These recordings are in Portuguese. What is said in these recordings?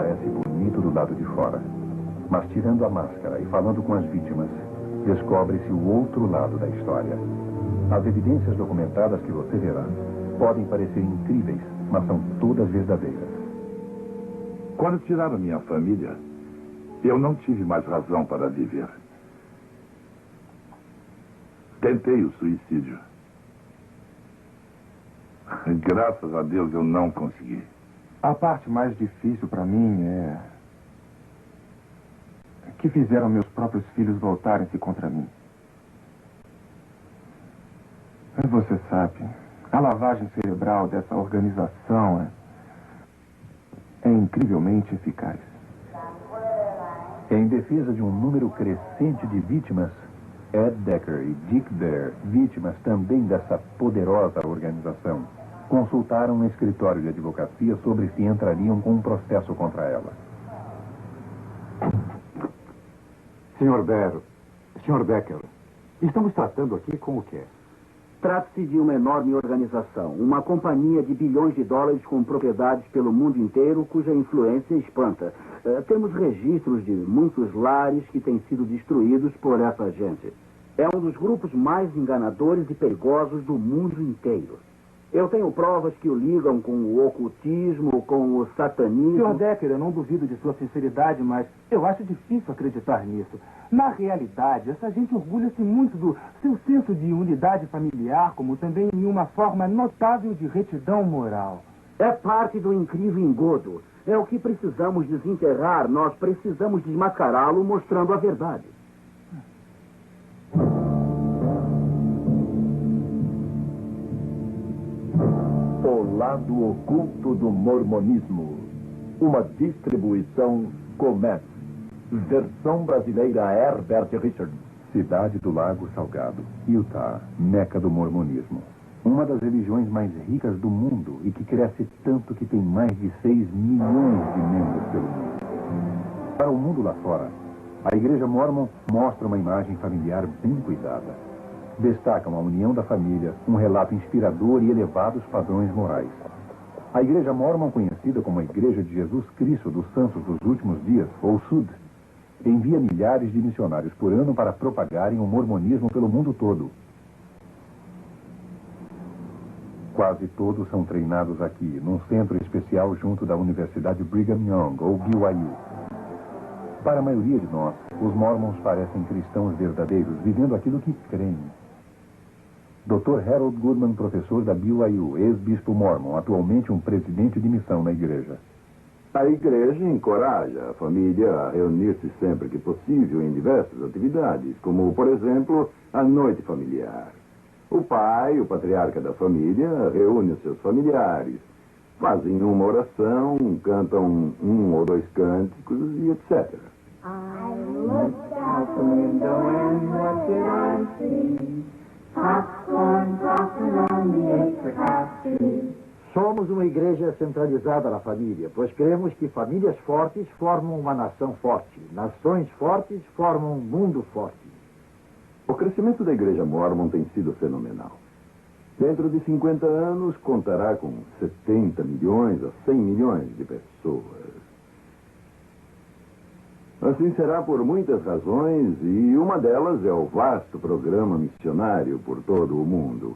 parece bonito do lado de fora. Mas tirando a máscara e falando com as vítimas, descobre-se o outro lado da história. As evidências documentadas que você verá podem parecer incríveis, mas são todas verdadeiras. Quando tiraram minha família, eu não tive mais razão para viver. Tentei o suicídio. Graças a Deus eu não consegui. A parte mais difícil para mim é que fizeram meus próprios filhos voltarem-se contra mim. Você sabe, a lavagem cerebral dessa organização é incrivelmente eficaz. Em defesa de um número crescente de vítimas, Ed Decker e Dick Bear, vítimas também dessa poderosa organização, consultaram um escritório de advocacia sobre se entrariam com um processo contra ela. Sr. Bear, Sr. Decker, estamos tratando aqui com o quê? Trata-se de uma enorme organização, uma companhia de bilhões de dólares com propriedades pelo mundo inteiro, cuja influência espanta. Temos registros de muitos lares que têm sido destruídos por essa gente. É um dos grupos mais enganadores e perigosos do mundo inteiro. Eu tenho provas que o ligam com o ocultismo, com o satanismo... Sr. Decker, eu não duvido de sua sinceridade, mas eu acho difícil acreditar nisso. Na realidade, essa gente orgulha-se muito do seu senso de unidade familiar, como também em uma forma notável de retidão moral. É parte do incrível engodo. É o que precisamos desenterrar. Nós precisamos desmascará-lo mostrando a verdade. O lado oculto do mormonismo. Uma distribuição Comets. Versão brasileira Herbert Richards. Cidade do Lago Salgado, Utah, meca do mormonismo. Uma das religiões mais ricas do mundo e que cresce tanto que tem mais de 6 milhões de membros pelo mundo. Para o mundo lá fora, a Igreja Mormon mostra uma imagem familiar bem cuidada. Destacam a união da família, um relato inspirador e elevados padrões morais. A Igreja Mormon, conhecida como a Igreja de Jesus Cristo dos Santos dos Últimos Dias, ou SUD, envia milhares de missionários por ano para propagarem o mormonismo pelo mundo todo. Quase todos são treinados aqui, num centro especial junto da Universidade Brigham Young, ou BYU. Para a maioria de nós, os mormons parecem cristãos verdadeiros, vivendo aquilo que creem. Dr. Harold Goodman, professor da BYU, ex-bispo mormon, atualmente um presidente de missão na igreja. A igreja encoraja a família a reunir-se sempre que possível em diversas atividades, como, por exemplo, a noite familiar. O pai, o patriarca da família, reúne os seus familiares, fazem uma oração, cantam um ou dois cânticos e etc. I looked out the window and what did I see? Popcorn popping on the apricot tree. Somos uma igreja centralizada na família, pois cremos que famílias fortes formam uma nação forte. Nações fortes formam um mundo forte. O crescimento da Igreja Mormon tem sido fenomenal. Dentro de 50 anos, contará com 70 milhões a 100 milhões de pessoas. Assim será por muitas razões, e uma delas é o vasto programa missionário por todo o mundo.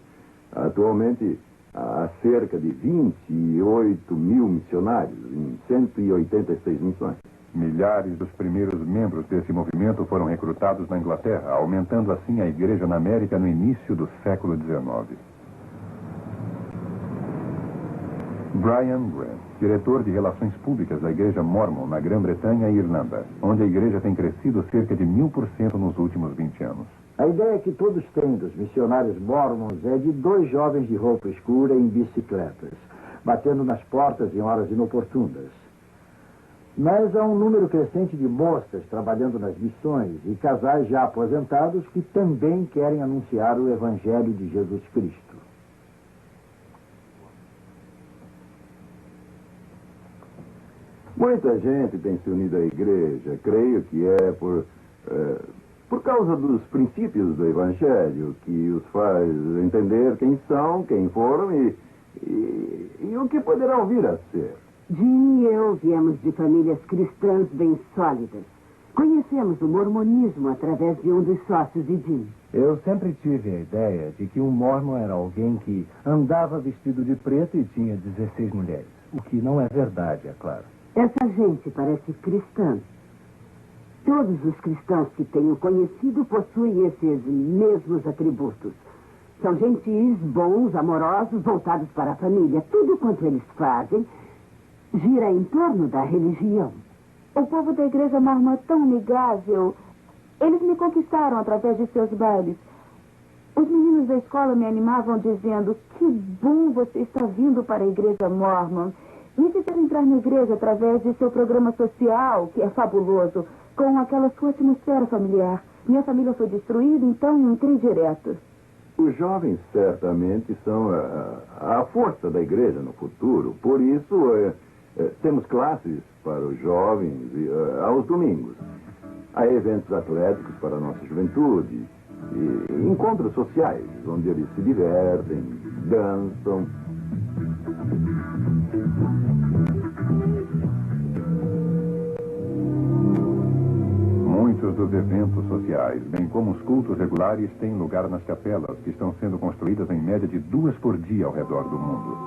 Atualmente, há cerca de 28 mil missionários em 186 missões. Milhares dos primeiros membros desse movimento foram recrutados na Inglaterra, aumentando assim a igreja na América no início do século XIX. Brian Grant, diretor de Relações Públicas da Igreja Mormon na Grã-Bretanha e Irlanda, onde a igreja tem crescido cerca de 1000% nos últimos 20 anos. A ideia que todos têm dos missionários mormons é de 2 jovens de roupa escura em bicicletas, batendo nas portas em horas inoportunas. Mas há um número crescente de moças trabalhando nas missões e casais já aposentados que também querem anunciar o Evangelho de Jesus Cristo. Muita gente tem se unido à igreja, creio que é por causa dos princípios do Evangelho, que os faz entender quem são, quem foram e o que poderão vir a ser. Jim e eu viemos de famílias cristãs bem sólidas. Conhecemos o mormonismo através de um dos sócios de Jim. Eu sempre tive a ideia de que um mormon era alguém que andava vestido de preto e tinha 16 mulheres. O que não é verdade, é claro. Essa gente parece cristã. Todos os cristãos que tenho conhecido possuem esses mesmos atributos. São gentis, bons, amorosos, voltados para a família. Tudo quanto eles fazem gira em torno da religião. O povo da igreja mormon é tão amigável. Eles me conquistaram através de seus bailes. Os meninos da escola me animavam dizendo: que bom você está vindo para a igreja mormon. Me fizeram entrar na igreja através de seu programa social, que é fabuloso, com aquela sua atmosfera familiar. Minha família foi destruída, então entrei direto. Os jovens certamente são a força da igreja no futuro. Por isso, temos classes para os jovens aos domingos. Há eventos atléticos para a nossa juventude. E encontros sociais, onde eles se divertem, dançam. Muitos dos eventos sociais, bem como os cultos regulares, têm lugar nas capelas, que estão sendo construídas em média de 2 por dia ao redor do mundo.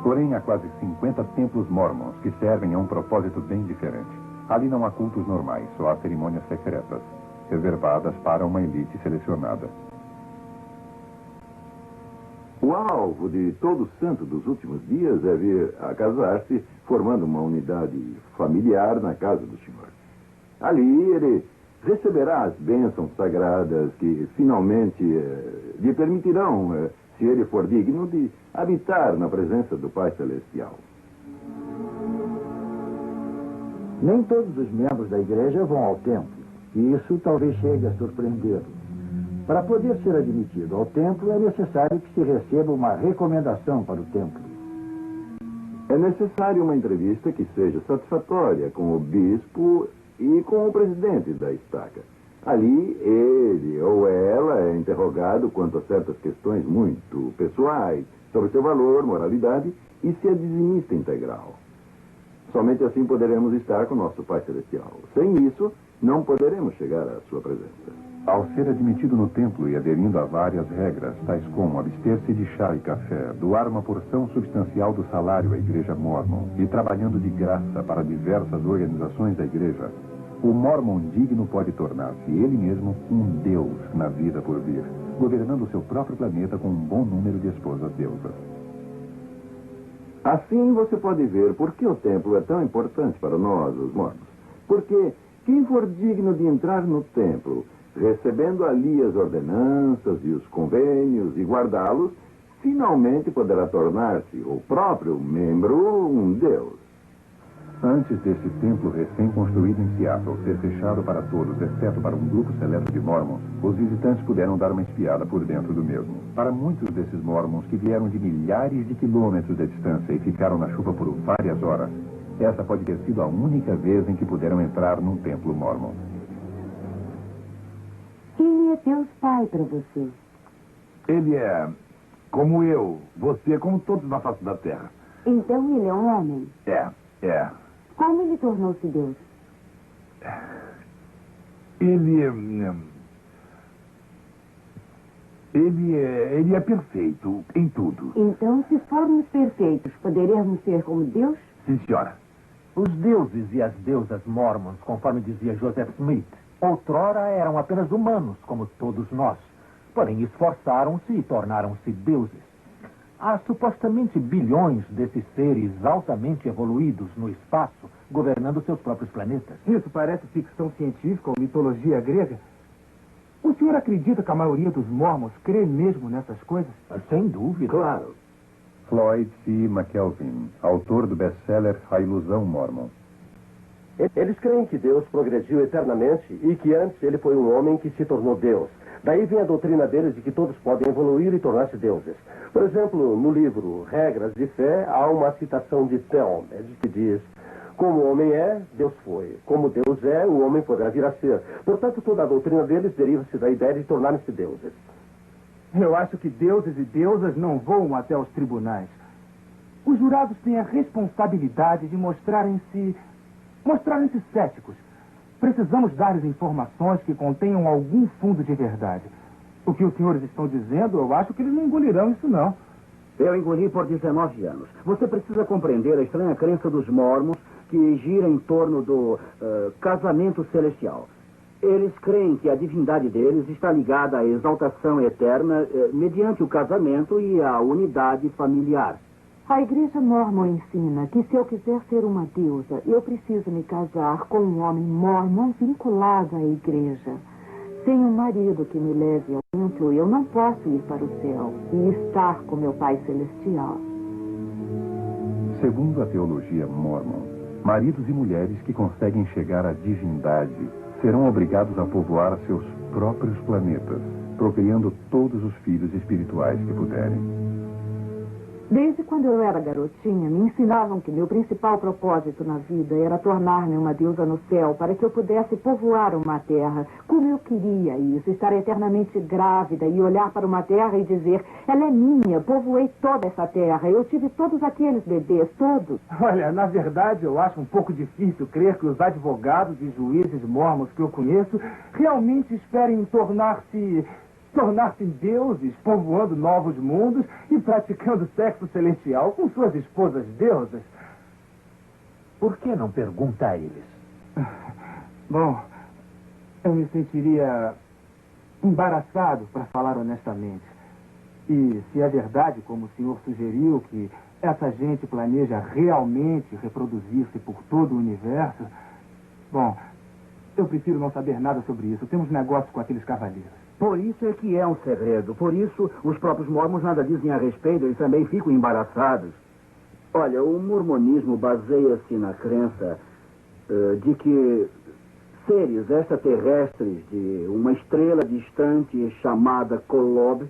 Porém, há quase 50 templos mormons que servem a um propósito bem diferente. Ali não há cultos normais, só há cerimônias secretas, reservadas para uma elite selecionada. O alvo de todo santo dos últimos dias é vir a casar-se, formando uma unidade familiar na casa do Senhor. Ali ele receberá as bênçãos sagradas que finalmente lhe permitirão, se ele for digno, de habitar na presença do Pai Celestial. Nem todos os membros da igreja vão ao templo, e isso talvez chegue a surpreendê-lo. Para poder ser admitido ao templo, é necessário que se receba uma recomendação para o templo. É necessário uma entrevista que seja satisfatória com o bispo e com o presidente da estaca. Ali, ele ou ela é interrogado quanto a certas questões muito pessoais, sobre seu valor, moralidade e se é dizimista integral. Somente assim poderemos estar com nosso Pai Celestial. Sem isso, não poderemos chegar à sua presença. Ao ser admitido no templo e aderindo a várias regras, tais como abster-se de chá e café, doar uma porção substancial do salário à igreja mormon e trabalhando de graça para diversas organizações da igreja, o mormon digno pode tornar-se ele mesmo um deus na vida por vir, governando o seu próprio planeta com um bom número de esposas deusas. Assim você pode ver por que o templo é tão importante para nós, os mormons. Porque quem for digno de entrar no templo, recebendo ali as ordenanças e os convênios e guardá-los, finalmente poderá tornar-se o próprio membro um deus. Antes desse templo recém-construído em Seattle ser fechado para todos, exceto para um grupo seleto de mormons, os visitantes puderam dar uma espiada por dentro do mesmo. Para muitos desses mormons que vieram de milhares de quilômetros de distância e ficaram na chuva por várias horas, essa pode ter sido a única vez em que puderam entrar num templo mormon. Quem é Deus Pai para você? Ele é como eu, você, como todos na face da terra. Então ele é um homem? É. Como ele tornou-se Deus? Ele é perfeito em tudo. Então, se formos perfeitos, poderemos ser como Deus? Sim, senhora. Os deuses e as deusas mormons, conforme dizia Joseph Smith, outrora eram apenas humanos, como todos nós. Porém, esforçaram-se e tornaram-se deuses. Há supostamente bilhões desses seres altamente evoluídos no espaço, governando seus próprios planetas. Isso parece ficção científica ou mitologia grega. O senhor acredita que a maioria dos mormons crê mesmo nessas coisas? Sem dúvida. Claro. Floyd C. McKelvin, autor do best-seller A Ilusão Mormon. Eles creem que Deus progrediu eternamente e que antes ele foi um homem que se tornou Deus. Daí vem a doutrina deles de que todos podem evoluir e tornar-se deuses. Por exemplo, no livro Regras de Fé, há uma citação de Talmud que diz: como o homem é, Deus foi. Como Deus é, o homem poderá vir a ser. Portanto, toda a doutrina deles deriva-se da ideia de tornarem-se deuses. Eu acho que deuses e deusas não voam até os tribunais. os jurados têm a responsabilidade de mostrarem-se céticos. Precisamos dar-lhes informações que contenham algum fundo de verdade. O que os senhores estão dizendo, eu acho que eles não engolirão isso, não. Eu engoli por 19 anos. Você precisa compreender a estranha crença dos mormons que gira em torno do casamento celestial. Eles creem que a divindade deles está ligada à exaltação eterna mediante o casamento e a unidade familiar. A igreja mormon ensina que se eu quiser ser uma deusa, eu preciso me casar com um homem mormon vinculado à igreja. Sem um marido que me leve ao templo, eu não posso ir para o céu e estar com meu Pai Celestial. Segundo a teologia mormon, maridos e mulheres que conseguem chegar à divindade serão obrigados a povoar seus próprios planetas, procriando todos os filhos espirituais que puderem. Desde quando eu era garotinha, me ensinavam que meu principal propósito na vida era tornar-me uma deusa no céu para que eu pudesse povoar uma terra. Como eu queria isso, estar eternamente grávida e olhar para uma terra e dizer: ela é minha, povoei toda essa terra, eu tive todos aqueles bebês, todos. Olha, na verdade, eu acho um pouco difícil crer que os advogados e juízes mormons que eu conheço realmente esperem tornar-se deuses, povoando novos mundos e praticando sexo celestial com suas esposas deusas. Por que não pergunta a eles? Bom, eu me sentiria embaraçado, para falar honestamente. E se é verdade, como o senhor sugeriu, que essa gente planeja realmente reproduzir-se por todo o universo, bom, eu prefiro não saber nada sobre isso. Temos negócios com aqueles cavaleiros. Por isso é que é um segredo. Por isso, os próprios mormons nada dizem a respeito e também ficam embaraçados. Olha, o mormonismo baseia-se na crença de que seres extraterrestres de uma estrela distante chamada Kolob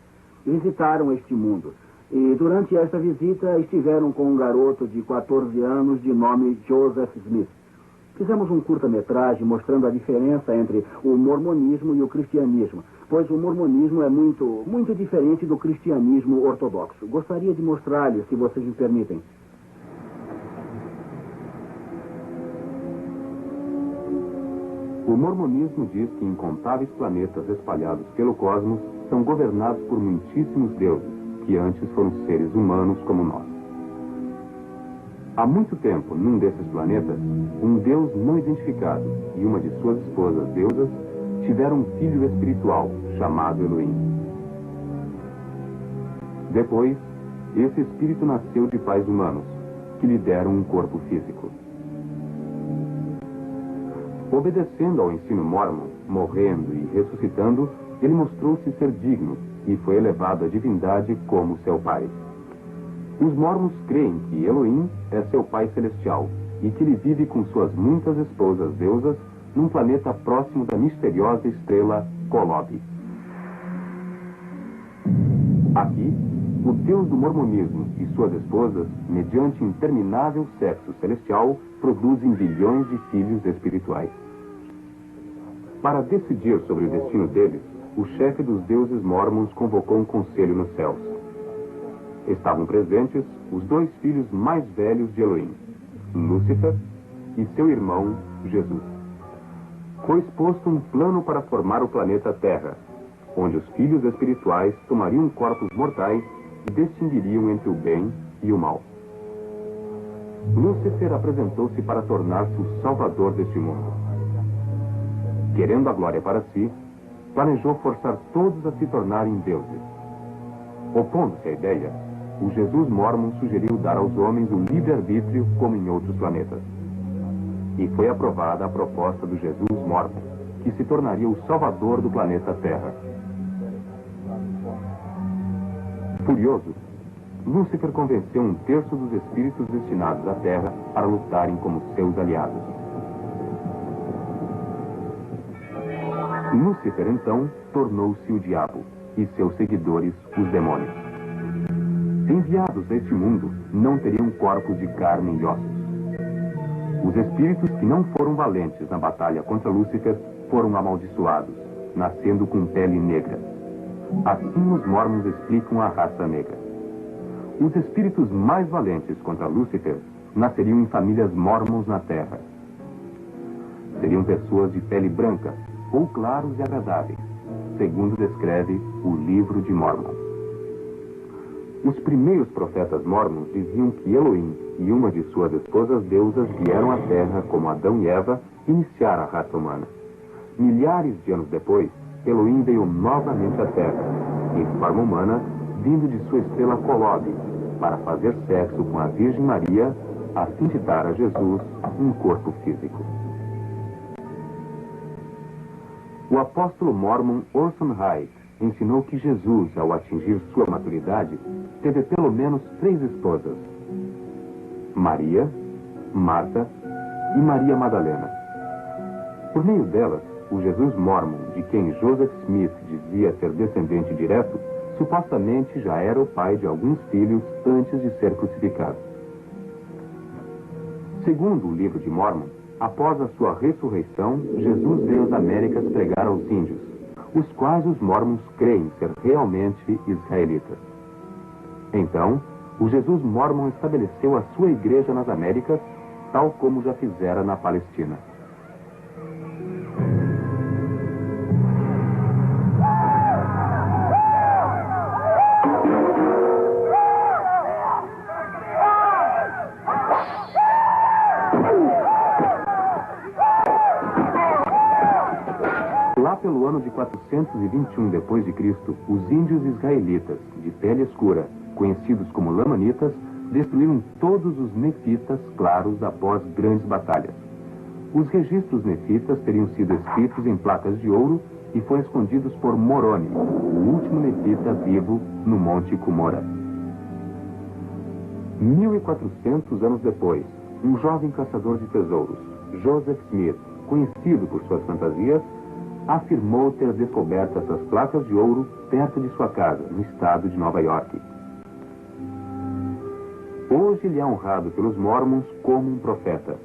visitaram este mundo. E durante esta visita estiveram com um garoto de 14 anos de nome Joseph Smith. Fizemos um curta-metragem mostrando a diferença entre o mormonismo e o cristianismo, pois o mormonismo é muito diferente do cristianismo ortodoxo. Gostaria de mostrar-lhe, se vocês me permitem. O mormonismo diz que incontáveis planetas espalhados pelo cosmos são governados por muitíssimos deuses, que antes foram seres humanos como nós. Há muito tempo, num desses planetas, um deus não identificado e uma de suas esposas deusas tiveram um filho espiritual chamado Elohim. Depois, esse espírito nasceu de pais humanos, que lhe deram um corpo físico. Obedecendo ao ensino mórmon, morrendo e ressuscitando, ele mostrou-se ser digno e foi elevado à divindade como seu pai. Os mormons creem que Elohim é seu pai celestial e que ele vive com suas muitas esposas deusas num planeta próximo da misteriosa estrela Kolob. Aqui, o deus do mormonismo e suas esposas, mediante interminável sexo celestial, produzem bilhões de filhos espirituais. Para decidir sobre o destino deles, o chefe dos deuses mormons convocou um conselho nos céus. Estavam presentes os dois filhos mais velhos de Elohim, Lúcifer e seu irmão, Jesus. Foi exposto um plano para formar o planeta Terra, onde os filhos espirituais tomariam corpos mortais e distinguiriam entre o bem e o mal. Lúcifer apresentou-se para tornar-se o salvador deste mundo. Querendo a glória para si, planejou forçar todos a se tornarem deuses. Opondo-se à ideia, o Jesus Mormon sugeriu dar aos homens o livre-arbítrio como em outros planetas. E foi aprovada a proposta do Jesus Mormon, que se tornaria o salvador do planeta Terra. Furioso, Lúcifer convenceu um terço dos espíritos destinados à Terra para lutarem como seus aliados. Lúcifer, então, tornou-se o diabo e seus seguidores os demônios. Enviados a este mundo, não teriam corpos de carne e ossos. Os espíritos que não foram valentes na batalha contra Lúcifer foram amaldiçoados, nascendo com pele negra. Assim os mormons explicam a raça negra. Os espíritos mais valentes contra Lúcifer nasceriam em famílias mormons na Terra. Seriam pessoas de pele branca, ou claros e agradáveis, segundo descreve o Livro de Mormon. Os primeiros profetas mormons diziam que Elohim e uma de suas esposas deusas vieram à Terra como Adão e Eva iniciar a raça humana. Milhares de anos depois, Elohim veio novamente à Terra, em forma humana, vindo de sua estrela Colobe, para fazer sexo com a Virgem Maria, a fim de dar a Jesus um corpo físico. O apóstolo mormon Orson Hyde ensinou que Jesus, ao atingir sua maturidade, teve pelo menos 3 esposas: Maria, Marta e Maria Madalena. Por meio delas, o Jesus mormon, de quem Joseph Smith dizia ser descendente direto, supostamente já era o pai de alguns filhos antes de ser crucificado. Segundo o Livro de Mormon, após a sua ressurreição, Jesus veio às Américas pregar aos índios, os quais os mormons creem ser realmente israelitas. Então, o Jesus mormon estabeleceu a sua igreja nas Américas, tal como já fizera na Palestina. Lá pelo ano de 421 d.C., os índios israelitas, de pele escura, conhecidos como lamanitas, destruíram todos os nefitas claros após grandes batalhas. Os registros nefitas teriam sido escritos em placas de ouro e foram escondidos por Moroni, o último nefita vivo no Monte Cumorah. 1400 anos depois, um jovem caçador de tesouros, Joseph Smith, conhecido por suas fantasias, afirmou ter descoberto essas placas de ouro perto de sua casa, no estado de Nova York. Hoje ele é honrado pelos mormons como um profeta,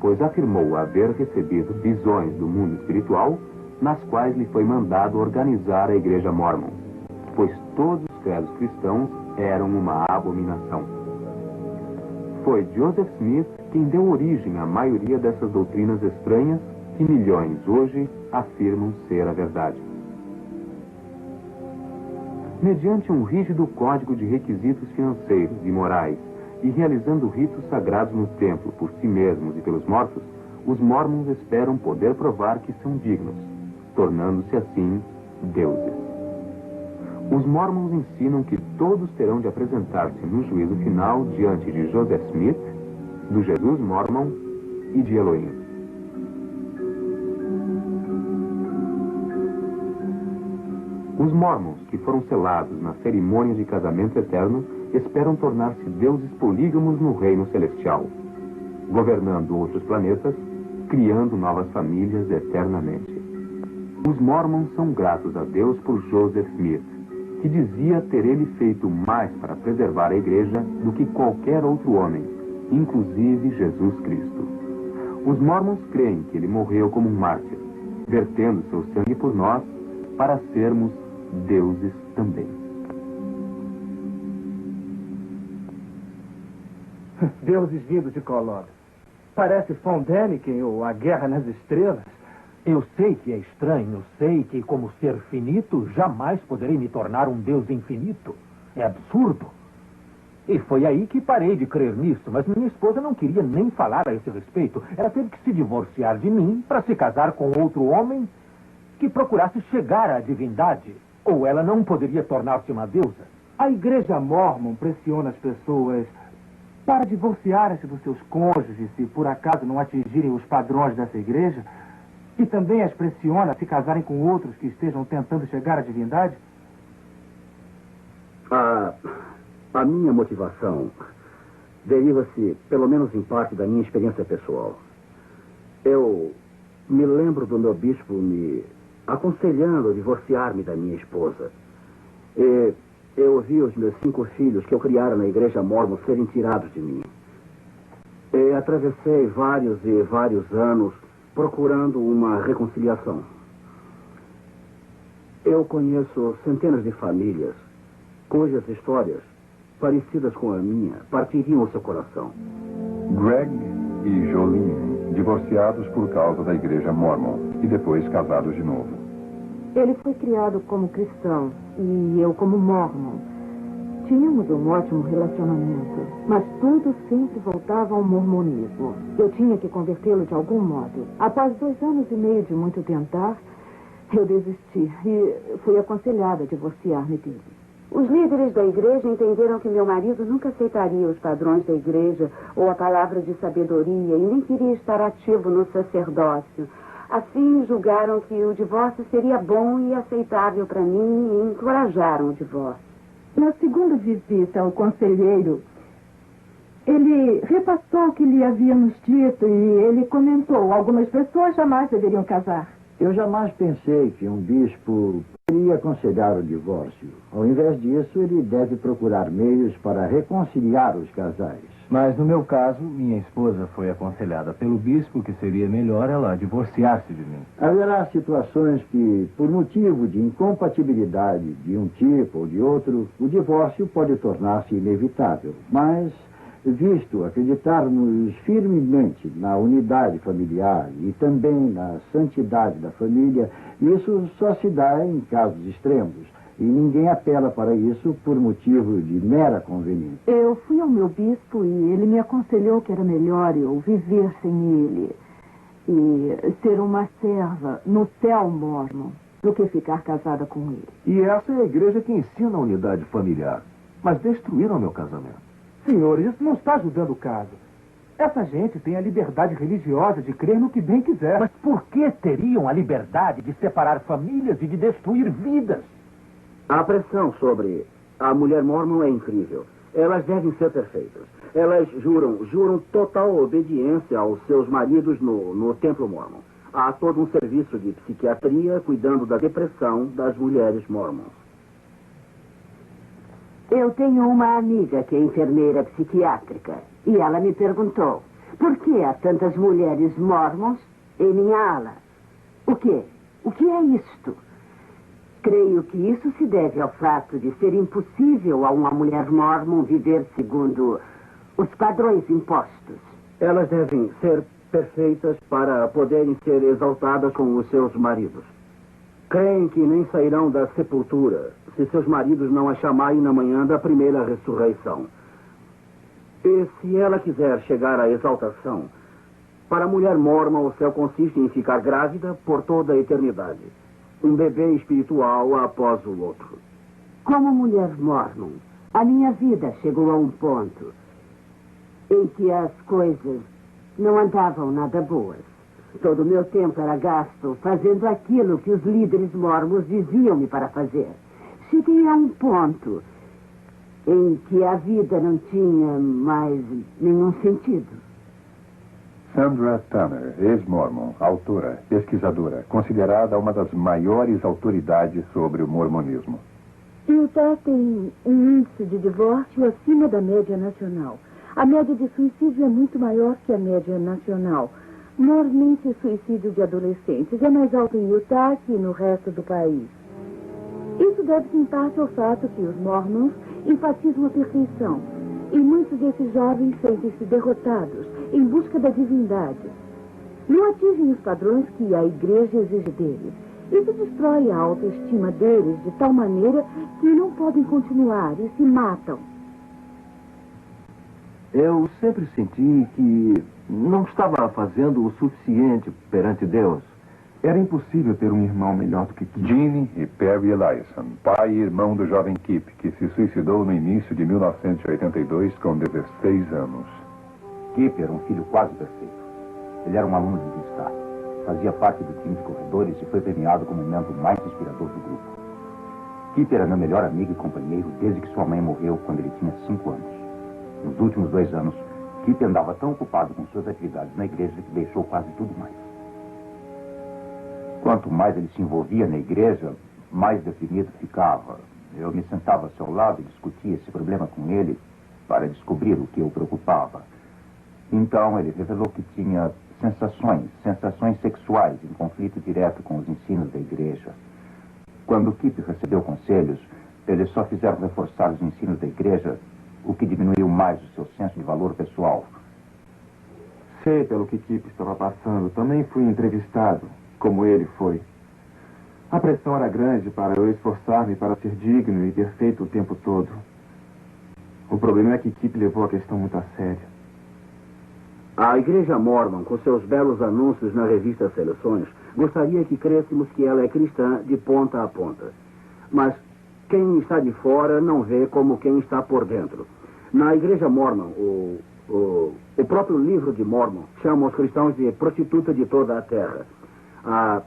pois afirmou haver recebido visões do mundo espiritual, nas quais lhe foi mandado organizar a igreja mormon, pois todos os credos cristãos eram uma abominação. Foi Joseph Smith quem deu origem à maioria dessas doutrinas estranhas que milhões hoje afirmam ser a verdade. Mediante um rígido código de requisitos financeiros e morais e realizando ritos sagrados no templo por si mesmos e pelos mortos, os mormons esperam poder provar que são dignos, tornando-se assim deuses. Os mormons ensinam que todos terão de apresentar-se no juízo final diante de Joseph Smith, do Jesus mormon e de Elohim. Os mormons, que foram selados na cerimônia de casamento eterno, esperam tornar-se deuses polígamos no reino celestial, governando outros planetas, criando novas famílias eternamente. Os mormons são gratos a Deus por Joseph Smith, que dizia ter ele feito mais para preservar a igreja do que qualquer outro homem, inclusive Jesus Cristo. Os mormons creem que ele morreu como um mártir, vertendo seu sangue por nós para sermos deuses também. Deuses vindos de Kolob. Parece Von Däniken ou A Guerra nas Estrelas. Eu sei que é estranho, sei que, como ser finito, jamais poderei me tornar um Deus infinito. É absurdo. E foi aí que parei de crer nisso, mas minha esposa não queria nem falar a esse respeito. Ela teve que se divorciar de mim para se casar com outro homem que procurasse chegar à divindade. Ou ela não poderia tornar-se uma deusa. A igreja mormon pressiona as pessoas para divorciarem-se dos seus cônjuges se por acaso não atingirem os padrões dessa igreja, e também as pressiona a se casarem com outros que estejam tentando chegar à divindade? A minha motivação deriva-se, pelo menos em parte, da minha experiência pessoal. Eu me lembro do meu bispo me aconselhando a divorciar-me da minha esposa. E eu ouvi os meus 5 filhos que eu criara na igreja mormon serem tirados de mim. E atravessei vários e vários anos procurando uma reconciliação. Eu conheço centenas de famílias cujas histórias parecidas com a minha partiriam o seu coração. Greg e Jolene, divorciados por causa da igreja Mormon e depois casados de novo. Ele foi criado como cristão e eu como mormon. Tínhamos um ótimo relacionamento, mas tudo sempre voltava ao mormonismo. Eu tinha que convertê-lo de algum modo. Após 2 anos e meio de muito tentar, eu desisti e fui aconselhada a divorciar-me dele. Os líderes da igreja entenderam que meu marido nunca aceitaria os padrões da igreja ou a palavra de sabedoria e nem queria estar ativo no sacerdócio. Assim, julgaram que o divórcio seria bom e aceitável para mim e encorajaram o divórcio. Na segunda visita ao conselheiro, ele repassou o que lhe havíamos dito e ele comentou: algumas pessoas jamais deveriam casar. Eu jamais pensei que um bispo iria aconselhar o divórcio. Ao invés disso, ele deve procurar meios para reconciliar os casais. Mas no meu caso, minha esposa foi aconselhada pelo bispo que seria melhor ela divorciar-se de mim. Haverá situações que, por motivo de incompatibilidade de um tipo ou de outro, o divórcio pode tornar-se inevitável. Mas, visto acreditarmos firmemente na unidade familiar e também na santidade da família, isso só se dá em casos extremos. E ninguém apela para isso por motivo de mera conveniência. Eu fui ao meu bispo e ele me aconselhou que era melhor eu viver sem ele e ser uma serva no céu mormon do que ficar casada com ele. E essa é a igreja que ensina a unidade familiar. Mas destruíram meu casamento. Senhor, isso não está ajudando o caso. Essa gente tem a liberdade religiosa de crer no que bem quiser. Mas por que teriam a liberdade de separar famílias e de destruir vidas? A pressão sobre a mulher mormon é incrível. Elas devem ser perfeitas. Elas juram total obediência aos seus maridos no templo mormon. Há todo um serviço de psiquiatria cuidando da depressão das mulheres mormons. Eu tenho uma amiga que é enfermeira psiquiátrica e ela me perguntou: por que há tantas mulheres mormons em minha ala? O quê? O que é isto? Creio que isso se deve ao fato de ser impossível a uma mulher mormon viver segundo os padrões impostos. Elas devem ser perfeitas para poderem ser exaltadas com os seus maridos. Creem que nem sairão da sepultura se seus maridos não as chamarem na manhã da primeira ressurreição. E se ela quiser chegar à exaltação, para a mulher mormon o céu consiste em ficar grávida por toda a eternidade. Um bebê espiritual após o outro. Como mulher mormon, a minha vida chegou a um ponto em que as coisas não andavam nada boas. Todo o meu tempo era gasto fazendo aquilo que os líderes mormons diziam-me para fazer. Cheguei a um ponto em que a vida não tinha mais nenhum sentido. Sandra Tanner, ex-mormon, autora, pesquisadora, considerada uma das maiores autoridades sobre o mormonismo. Utah tem um índice de divórcio acima da média nacional. A média de suicídio é muito maior que a média nacional. Normalmente, o suicídio de adolescentes é mais alto em Utah que no resto do país. Isso deve-se em parte ao fato que os mormons enfatizam a perfeição. E muitos desses jovens sentem-se derrotados em busca da divindade. Não atingem os padrões que a igreja exige deles. Isso destrói a autoestima deles de tal maneira que não podem continuar e se matam. Eu sempre senti que não estava fazendo o suficiente perante Deus. Era impossível ter um irmão melhor do que Kip. Gene e Perry Eliasson, pai e irmão do jovem Kip, que se suicidou no início de 1982 com 16 anos. Kip era um filho quase perfeito. Ele era um aluno de destaque. Fazia parte do time de corredores e foi premiado como o membro mais inspirador do grupo. Kip era meu melhor amigo e companheiro desde que sua mãe morreu quando ele tinha 5 anos. Nos últimos 2 anos, Kip andava tão ocupado com suas atividades na igreja que deixou quase tudo mais. Quanto mais ele se envolvia na igreja, mais deprimido ficava. Eu me sentava ao seu lado e discutia esse problema com ele para descobrir o que o preocupava. Então ele revelou que tinha sensações sexuais em conflito direto com os ensinos da igreja. Quando Kip recebeu conselhos, eles só fizeram reforçar os ensinos da igreja o que diminuiu mais o seu senso de valor pessoal? Sei pelo que Kip estava passando. Também fui entrevistado, como ele foi. A pressão era grande para eu esforçar-me para ser digno e perfeito o tempo todo. O problema é que Kip levou a questão muito a sério. A Igreja Mormon, com seus belos anúncios na revista Seleções, gostaria que crêssemos que ela é cristã de ponta a ponta. Mas quem está de fora não vê como quem está por dentro. Na Igreja Mormon, o próprio livro de Mormon chama os cristãos de prostituta de toda a terra. A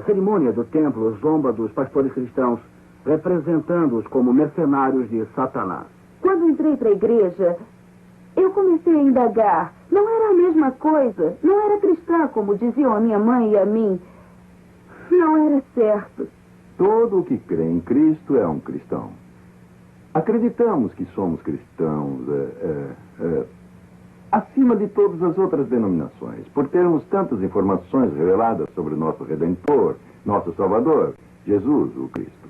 cerimônia do templo zomba dos pastores cristãos, representando-os como mercenários de Satanás. Quando entrei para a igreja, eu comecei a indagar. Não era a mesma coisa. Não era cristã, como diziam a minha mãe e a mim. Não era certo. Todo o que crê em Cristo é um cristão. Acreditamos que somos cristãos acima de todas as outras denominações, por termos tantas informações reveladas sobre o nosso Redentor, nosso Salvador, Jesus, o Cristo.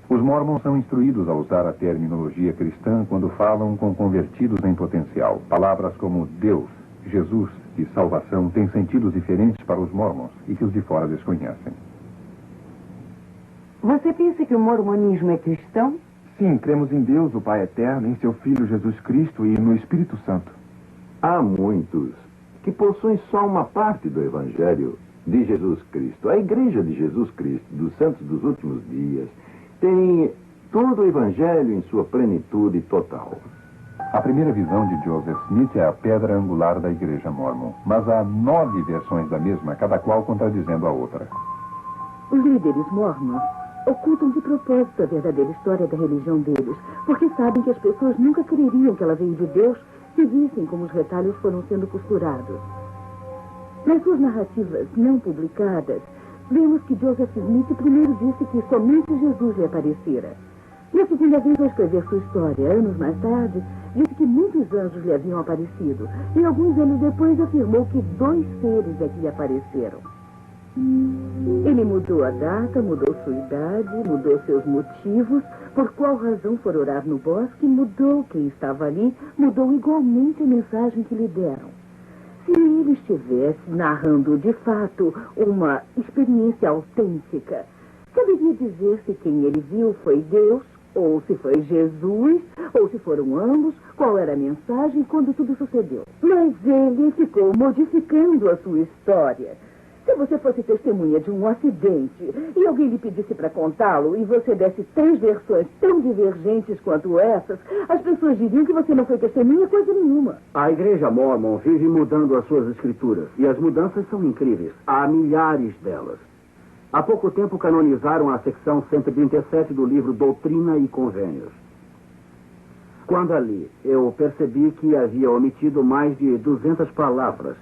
Os mormons são instruídos a usar a terminologia cristã quando falam com convertidos em potencial. Palavras como Deus, Jesus e salvação têm sentidos diferentes para os mormons e que os de fora desconhecem. Você pensa que o mormonismo é cristão? Sim, cremos em Deus, o Pai Eterno, em seu Filho Jesus Cristo e no Espírito Santo. Há muitos que possuem só uma parte do Evangelho de Jesus Cristo. A Igreja de Jesus Cristo, dos Santos dos Últimos Dias, tem todo o Evangelho em sua plenitude total. A primeira visão de Joseph Smith é a pedra angular da Igreja Mormon, mas há 9 versões da mesma, cada qual contradizendo a outra. Os líderes mormons ocultam de propósito a verdadeira história da religião deles, porque sabem que as pessoas nunca creriam que ela veio de Deus se vissem como os retalhos foram sendo costurados. Nas suas narrativas não publicadas, vemos que Joseph Smith primeiro disse que somente Jesus lhe aparecera. Na segunda vez ao escrever sua história, anos mais tarde, disse que muitos anjos lhe haviam aparecido, e alguns anos depois afirmou que 2 seres é que lhe apareceram. Ele mudou a data, mudou sua idade, mudou seus motivos, por qual razão for orar no bosque, mudou quem estava ali, mudou igualmente a mensagem que lhe deram. Se ele estivesse narrando de fato uma experiência autêntica, saberia dizer se quem ele viu foi Deus, ou se foi Jesus, ou se foram ambos, qual era a mensagem quando tudo sucedeu. Mas ele ficou modificando a sua história. Se você fosse testemunha de um acidente e alguém lhe pedisse para contá-lo e você desse 3 versões tão divergentes quanto essas, as pessoas diriam que você não foi testemunha coisa nenhuma. A Igreja Mormon vive mudando as suas escrituras e as mudanças são incríveis. Há milhares delas. Há pouco tempo canonizaram a secção 137 do livro Doutrina e Convênios. Quando ali, eu percebi que havia omitido mais de 200 palavras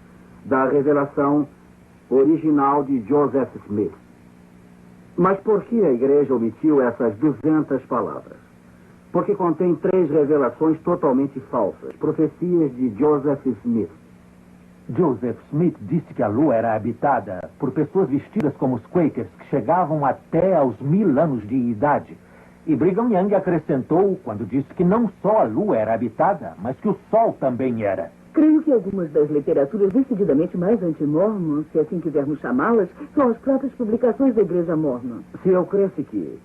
da revelação original de Joseph Smith. Mas por que a igreja omitiu essas 200 palavras? Porque contém 3 revelações totalmente falsas, profecias de Joseph Smith. Joseph Smith disse que a Lua era habitada por pessoas vestidas como os Quakers, que chegavam até aos 1000 anos de idade. E Brigham Young acrescentou quando disse que não só a Lua era habitada, mas que o Sol também era. Creio que algumas das literaturas decididamente mais anti-mormon, se assim quisermos chamá-las, são as próprias publicações da Igreja Mormon. Se eu cresce que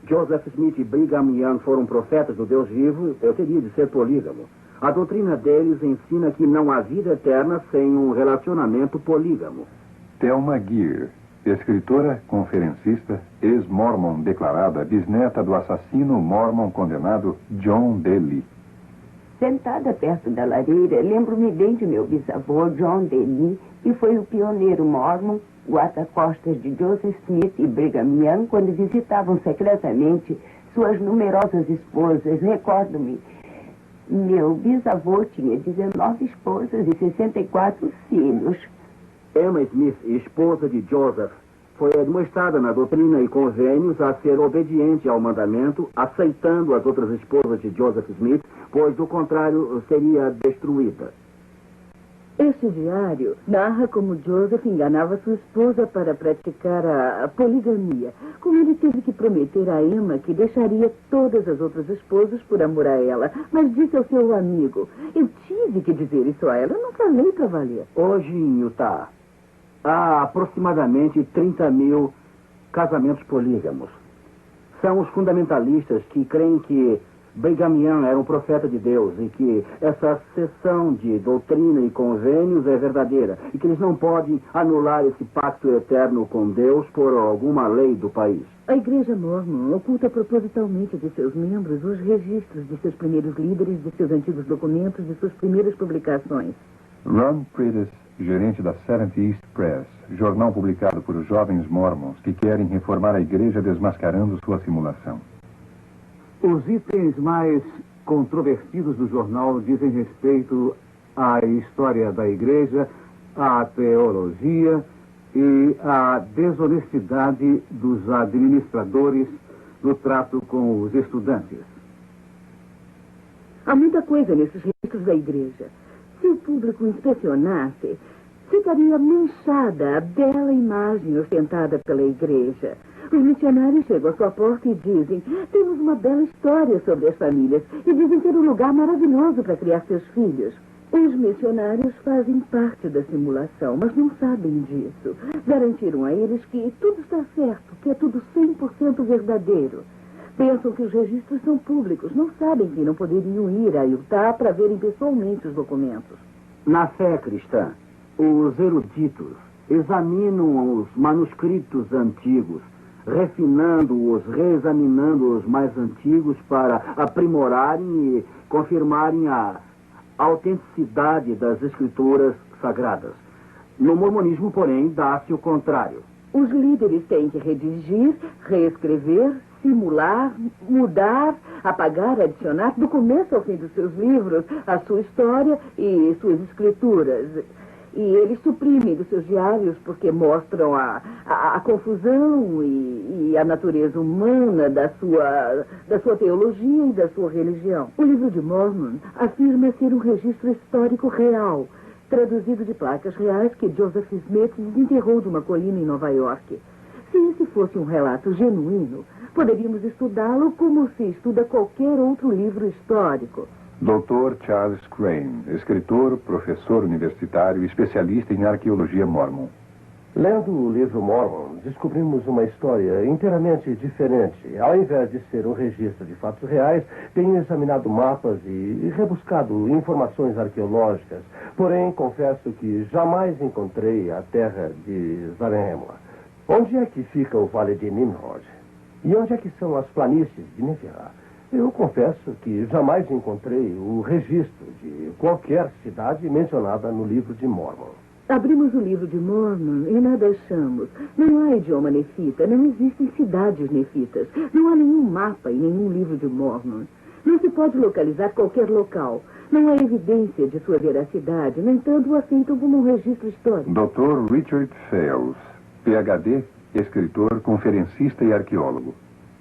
Joseph Smith e Brigham Young foram profetas do Deus vivo, eu teria de ser polígamo. A doutrina deles ensina que não há vida eterna sem um relacionamento polígamo. Thelma Geer, escritora, conferencista, ex-mormon declarada, bisneta do assassino mormon condenado John D. Lee. Sentada perto da lareira, lembro-me bem de meu bisavô, John D. Lee, que foi o pioneiro mormon, guarda-costas de Joseph Smith e Brigham Young, quando visitavam secretamente suas numerosas esposas. Recordo-me, meu bisavô tinha 19 esposas e 64 filhos. Emma Smith, esposa de Joseph, foi admoestada na Doutrina e Convênios a ser obediente ao mandamento, aceitando as outras esposas de Joseph Smith, pois, do contrário, seria destruída. Este diário narra como Joseph enganava sua esposa para praticar a poligamia. Como ele teve que prometer a Emma que deixaria todas as outras esposas por amor a ela. Mas disse ao seu amigo, eu tive que dizer isso a ela, eu não falei para valer. Hoje em Utah, há aproximadamente 30 mil casamentos polígamos. São os fundamentalistas que creem que Brigham Young era um profeta de Deus e que essa seção de doutrina e convênios é verdadeira e que eles não podem anular esse pacto eterno com Deus por alguma lei do país. A Igreja Mormon oculta propositalmente de seus membros os registros de seus primeiros líderes, de seus antigos documentos, de suas primeiras publicações. Ron Prentice, gerente da Seventh East Press, jornal publicado por jovens mormons que querem reformar a igreja desmascarando sua simulação. Os itens mais controvertidos do jornal dizem respeito à história da igreja, à teologia e à desonestidade dos administradores no trato com os estudantes. Há muita coisa nesses registros da igreja. Se o público inspecionasse, ficaria manchada a bela imagem ostentada pela igreja. Os missionários chegam à sua porta e dizem, temos uma bela história sobre as famílias e dizem ter um lugar maravilhoso para criar seus filhos. Os missionários fazem parte da simulação, mas não sabem disso. Garantiram a eles que tudo está certo, que é tudo 100% verdadeiro. Pensam que os registros são públicos, não sabem que não poderiam ir a Utah para verem pessoalmente os documentos. Na fé cristã, os eruditos examinam os manuscritos antigos, refinando-os, reexaminando os mais antigos para aprimorarem e confirmarem a autenticidade das escrituras sagradas. No mormonismo, porém, dá-se o contrário. Os líderes têm que redigir, reescrever, simular, mudar, apagar, adicionar, do começo ao fim dos seus livros, a sua história e suas escrituras. E eles suprimem dos seus diários porque mostram a confusão e a natureza humana da sua teologia e da sua religião. O livro de Mormon afirma ser um registro histórico real, traduzido de placas reais que Joseph Smith desenterrou de uma colina em Nova York. Se esse fosse um relato genuíno, poderíamos estudá-lo como se estuda qualquer outro livro histórico. Dr. Charles Crane, escritor, professor universitário e especialista em arqueologia mormon. Lendo o livro Mormon, descobrimos uma história inteiramente diferente. Ao invés de ser um registro de fatos reais, tenho examinado mapas e rebuscado informações arqueológicas. Porém, confesso que jamais encontrei a terra de Zarahemla. Onde é que fica o Vale de Nimrod? E onde é que são as planícies de Neferá? Eu confesso que jamais encontrei o registro de qualquer cidade mencionada no livro de Mormon. Abrimos o livro de Mormon e nada achamos. Não há idioma nefita, não existem cidades nefitas. Não há nenhum mapa e nenhum livro de Mormon. Não se pode localizar qualquer local. Não há evidência de sua veracidade. No entanto, o aceitam como um registro histórico. Dr. Richard Fales, PhD, escritor, conferencista e arqueólogo.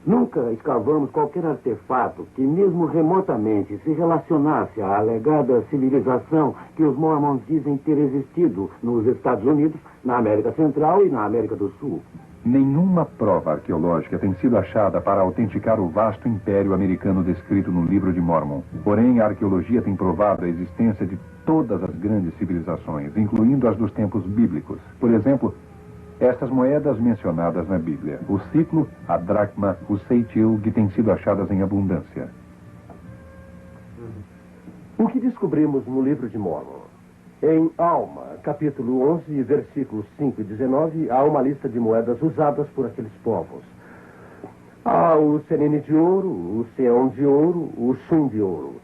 Nunca escavamos qualquer artefato que, mesmo remotamente, se relacionasse à alegada civilização que os mormons dizem ter existido nos Estados Unidos, na América Central e na América do Sul. Nenhuma prova arqueológica tem sido achada para autenticar o vasto império americano descrito no livro de Mormon. Porém, a arqueologia tem provado a existência de todas as grandes civilizações, incluindo as dos tempos bíblicos. Por exemplo, estas moedas mencionadas na Bíblia, o ciclo, a dracma, o ceitil, que têm sido achadas em abundância. O que descobrimos no livro de Mormon? Em Alma, capítulo 11, versículos 5 e 19, há uma lista de moedas usadas por aqueles povos. Há o senene de ouro, o seon de ouro, o shum de ouro.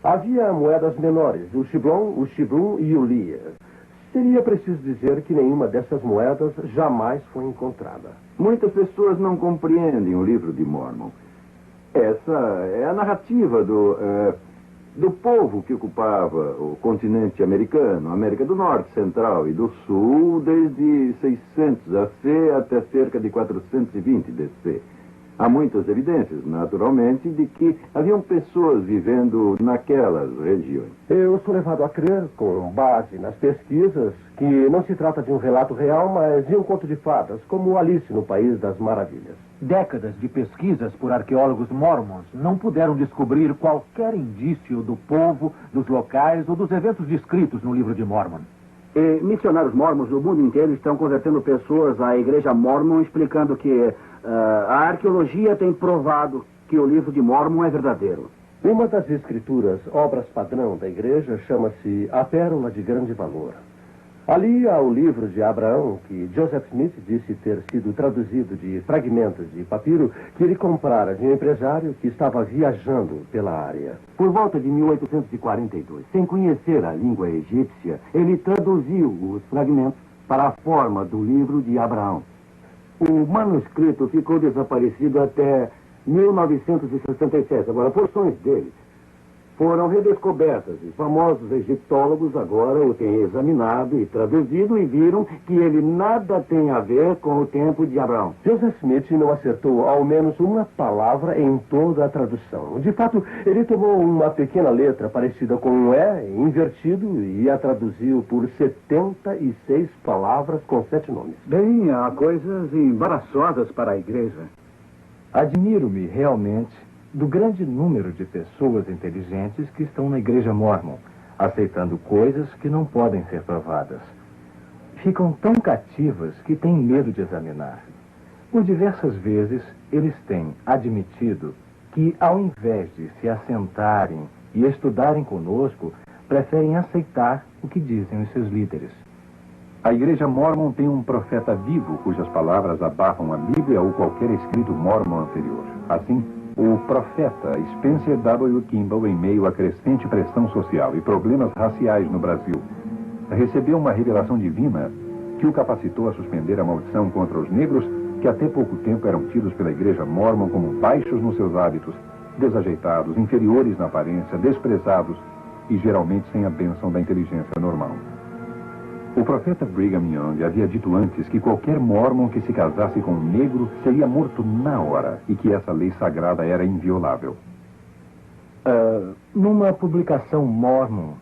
Havia moedas menores, o shiblon, o shibrum e o lia. Seria preciso dizer que nenhuma dessas moedas jamais foi encontrada. Muitas pessoas não compreendem o livro de Mormon. Essa é a narrativa do povo que ocupava o continente americano, América do Norte, Central e do Sul, desde 600 AC até cerca de 420 DC. Há muitas evidências, naturalmente, de que haviam pessoas vivendo naquelas regiões. Eu sou levado a crer, com base nas pesquisas, que não se trata de um relato real, mas de um conto de fadas, como Alice no País das Maravilhas. Décadas de pesquisas por arqueólogos mormons não puderam descobrir qualquer indício do povo, dos locais ou dos eventos descritos no livro de Mormon. E missionários mormons do mundo inteiro estão convertendo pessoas à igreja mormon, explicando que a arqueologia tem provado que o livro de Mormon é verdadeiro. Uma das escrituras, obras padrão da igreja, chama-se A Pérola de Grande Valor. Ali há o livro de Abraão, que Joseph Smith disse ter sido traduzido de fragmentos de papiro que ele comprara de um empresário que estava viajando pela área. Por volta de 1842, sem conhecer a língua egípcia, ele traduziu os fragmentos para a forma do livro de Abraão. O manuscrito ficou desaparecido até 1967. Agora, porções dele foram redescobertas e famosos egiptólogos agora o têm examinado e traduzido e viram que ele nada tem a ver com o tempo de Abraão. Joseph Smith não acertou ao menos uma palavra em toda a tradução. De fato, ele tomou uma pequena letra parecida com um E invertido e a traduziu por 76 palavras com 7 nomes. Bem, há coisas embaraçosas para a igreja. Admiro-me realmente do grande número de pessoas inteligentes que estão na igreja mormon, aceitando coisas que não podem ser provadas. Ficam tão cativas que têm medo de examinar. Por diversas vezes, eles têm admitido que, ao invés de se assentarem e estudarem conosco, preferem aceitar o que dizem os seus líderes. A igreja mormon tem um profeta vivo cujas palavras abafam a Bíblia ou qualquer escrito mormon anterior. Assim, o profeta Spencer W. Kimball, em meio à crescente pressão social e problemas raciais no Brasil, recebeu uma revelação divina que o capacitou a suspender a maldição contra os negros que até pouco tempo eram tidos pela igreja mormon como baixos nos seus hábitos, desajeitados, inferiores na aparência, desprezados e geralmente sem a bênção da inteligência normal. O profeta Brigham Young havia dito antes que qualquer mormon que se casasse com um negro seria morto na hora e que essa lei sagrada era inviolável. Numa publicação mormon,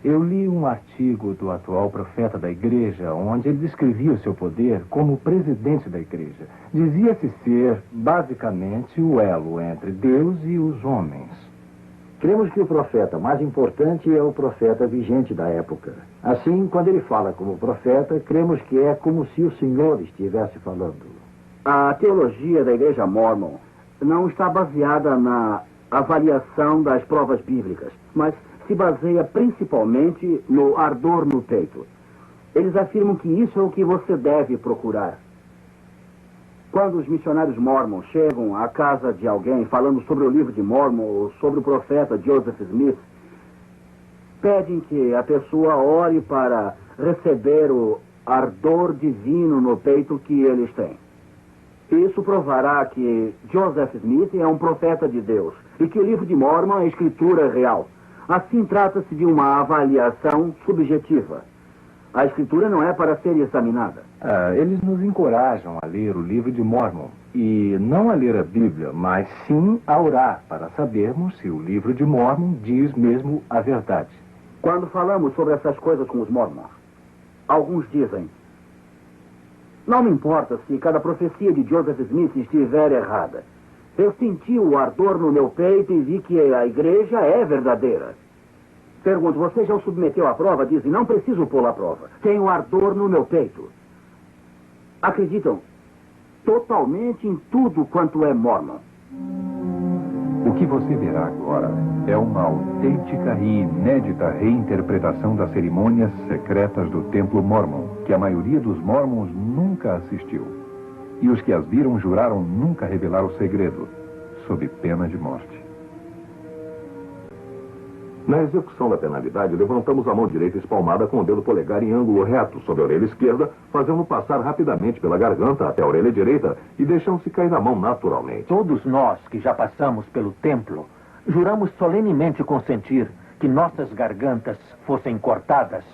eu li um artigo do atual profeta da igreja, onde ele descrevia o seu poder como presidente da igreja. Dizia-se ser, basicamente, o elo entre Deus e os homens. Cremos que o profeta mais importante é o profeta vigente da época. Assim, quando ele fala como profeta, cremos que é como se o Senhor estivesse falando. A teologia da igreja mormon não está baseada na avaliação das provas bíblicas, mas se baseia principalmente no ardor no peito. Eles afirmam que isso é o que você deve procurar. Quando os missionários mormons chegam à casa de alguém falando sobre o livro de Mormon ou sobre o profeta Joseph Smith, pedem que a pessoa ore para receber o ardor divino no peito que eles têm. Isso provará que Joseph Smith é um profeta de Deus e que o livro de Mormon é escritura real. Assim, trata-se de uma avaliação subjetiva. A escritura não é para ser examinada. Eles nos encorajam a ler o livro de Mormon e não a ler a Bíblia, mas sim a orar para sabermos se o livro de Mormon diz mesmo a verdade. Quando falamos sobre essas coisas com os mormons, alguns dizem: não me importa se cada profecia de Joseph Smith estiver errada. Eu senti o ardor no meu peito e vi que a igreja é verdadeira. Pergunto, você já o submeteu à prova? Dizem, não preciso pô-lo à prova. Tenho ardor no meu peito. Acreditam totalmente em tudo quanto é mormon. O que você verá agora é uma autêntica e inédita reinterpretação das cerimônias secretas do Templo Mormon, que a maioria dos mormons nunca assistiu. E os que as viram juraram nunca revelar o segredo, sob pena de morte. Na execução da penalidade, levantamos a mão direita espalmada com o dedo polegar em ângulo reto sobre a orelha esquerda, fazendo passar rapidamente pela garganta até a orelha direita e deixando-se cair na mão naturalmente. Todos nós que já passamos pelo templo, juramos solenemente consentir que nossas gargantas fossem cortadas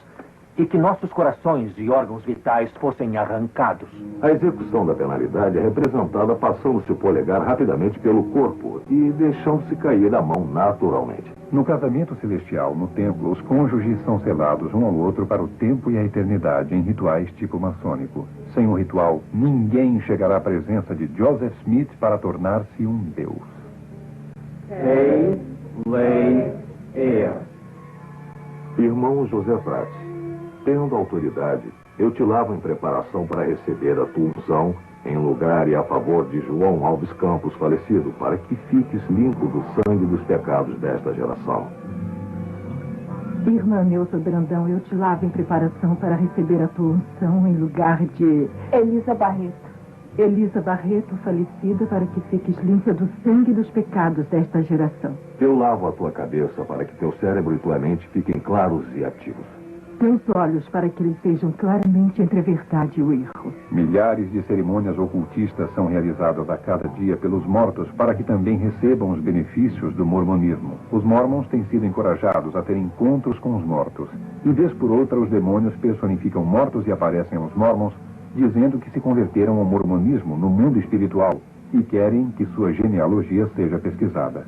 e que nossos corações e órgãos vitais fossem arrancados. A execução da penalidade é representada passando-se o polegar rapidamente pelo corpo e deixando-se cair a mão naturalmente. No casamento celestial, no templo, os cônjuges são selados um ao outro para o tempo e a eternidade em rituais tipo maçônico. Sem o ritual, ninguém chegará à presença de Joseph Smith para tornar-se um deus. Ei, lei, er. Irmão José Prats, tendo autoridade, eu te lavo em preparação para receber a tua unção em lugar e a favor de João Alves Campos, falecido, para que fiques limpo do sangue dos pecados desta geração. Irmã Neuza Brandão, eu te lavo em preparação para receber a tua unção em lugar de... Elisa Barreto. Elisa Barreto, falecida, para que fiques limpa do sangue dos pecados desta geração. Eu lavo a tua cabeça para que teu cérebro e tua mente fiquem claros e ativos. Teus olhos para que eles vejam claramente entre a verdade e o erro. Milhares de cerimônias ocultistas são realizadas a cada dia pelos mortos para que também recebam os benefícios do mormonismo. Os mormons têm sido encorajados a ter encontros com os mortos. E vez por outra, os demônios personificam mortos e aparecem aos mormons, dizendo que se converteram ao mormonismo no mundo espiritual e querem que sua genealogia seja pesquisada.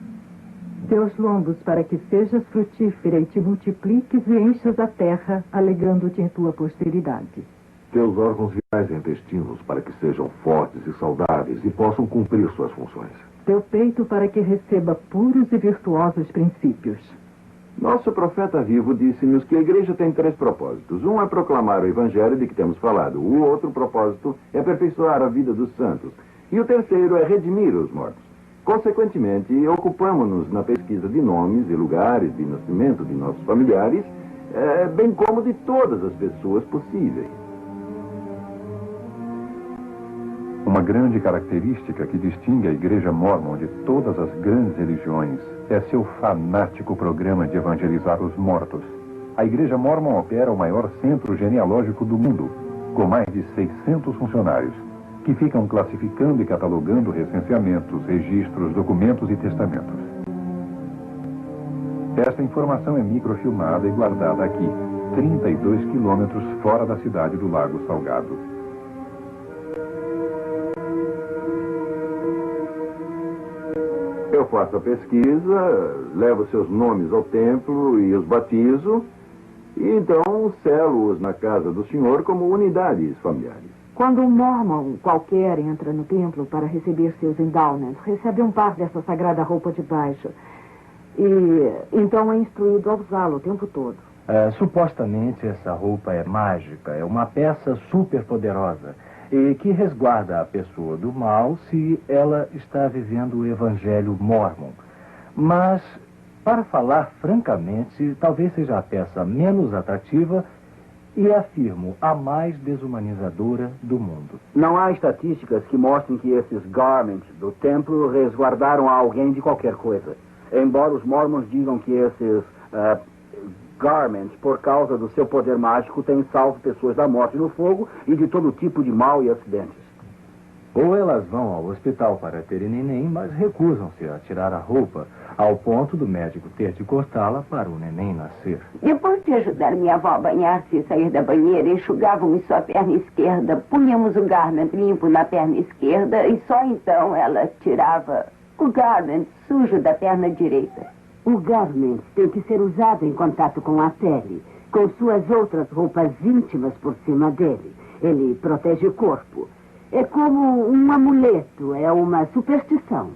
Teus lombos para que sejas frutífera e te multipliques e enchas a terra, alegando-te em tua posteridade. Teus órgãos vitais e intestinos para que sejam fortes e saudáveis e possam cumprir suas funções. Teu peito para que receba puros e virtuosos princípios. Nosso profeta vivo disse-nos que a igreja tem 3 propósitos. Um é proclamar o evangelho de que temos falado. O outro propósito é aperfeiçoar a vida dos santos. E o terceiro é redimir os mortos. Consequentemente, ocupamos-nos na pesquisa de nomes e lugares de nascimento de nossos familiares, bem como de todas as pessoas possíveis. Uma grande característica que distingue a Igreja Mórmon de todas as grandes religiões é seu fanático programa de evangelizar os mortos. A Igreja Mórmon opera o maior centro genealógico do mundo, com mais de 600 funcionários, que ficam classificando e catalogando recenseamentos, registros, documentos e testamentos. Esta informação é microfilmada e guardada aqui, 32 quilômetros fora da cidade do Lago Salgado. Eu faço a pesquisa, levo seus nomes ao templo e os batizo, e então selo-os na casa do senhor como unidades familiares. Quando um mormon qualquer entra no templo para receber seus endowments, recebe um par dessa sagrada roupa de baixo. E então é instruído a usá-lo o tempo todo. Supostamente essa roupa é mágica, é uma peça super poderosa e que resguarda a pessoa do mal se ela está vivendo o evangelho mórmon. Mas, para falar francamente, talvez seja a peça menos atrativa e, afirmo, a mais desumanizadora do mundo. Não há estatísticas que mostrem que esses garments do templo resguardaram alguém de qualquer coisa. Embora os mormons digam que esses garments, por causa do seu poder mágico, têm salvo pessoas da morte no fogo e de todo tipo de mal e acidentes. Ou elas vão ao hospital para terem neném, mas recusam-se a tirar a roupa, ao ponto do médico ter de cortá-la para o neném nascer. Depois de ajudar minha avó a banhar-se e sair da banheira, enxugávamos sua perna esquerda, punhamos o garment limpo na perna esquerda e só então ela tirava o garment sujo da perna direita. O garment tem que ser usado em contato com a pele, com suas outras roupas íntimas por cima dele. Ele protege o corpo. É como um amuleto, é uma superstição.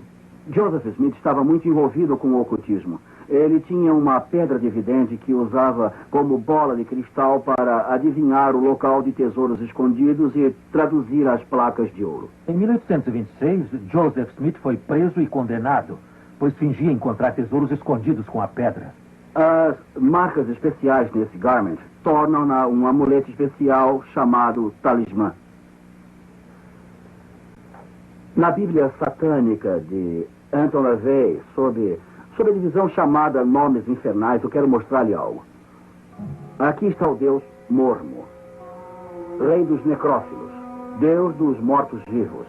Joseph Smith estava muito envolvido com o ocultismo. Ele tinha uma pedra de vidente que usava como bola de cristal para adivinhar o local de tesouros escondidos e traduzir as placas de ouro. Em 1826, Joseph Smith foi preso e condenado, pois fingia encontrar tesouros escondidos com a pedra. As marcas especiais nesse garment tornam-na um amuleto especial chamado talismã. Na Bíblia satânica de Anton LaVey, sob a divisão chamada Nomes Infernais, eu quero mostrar-lhe algo. Aqui está o Deus Mormo, rei dos necrófilos, Deus dos mortos-vivos.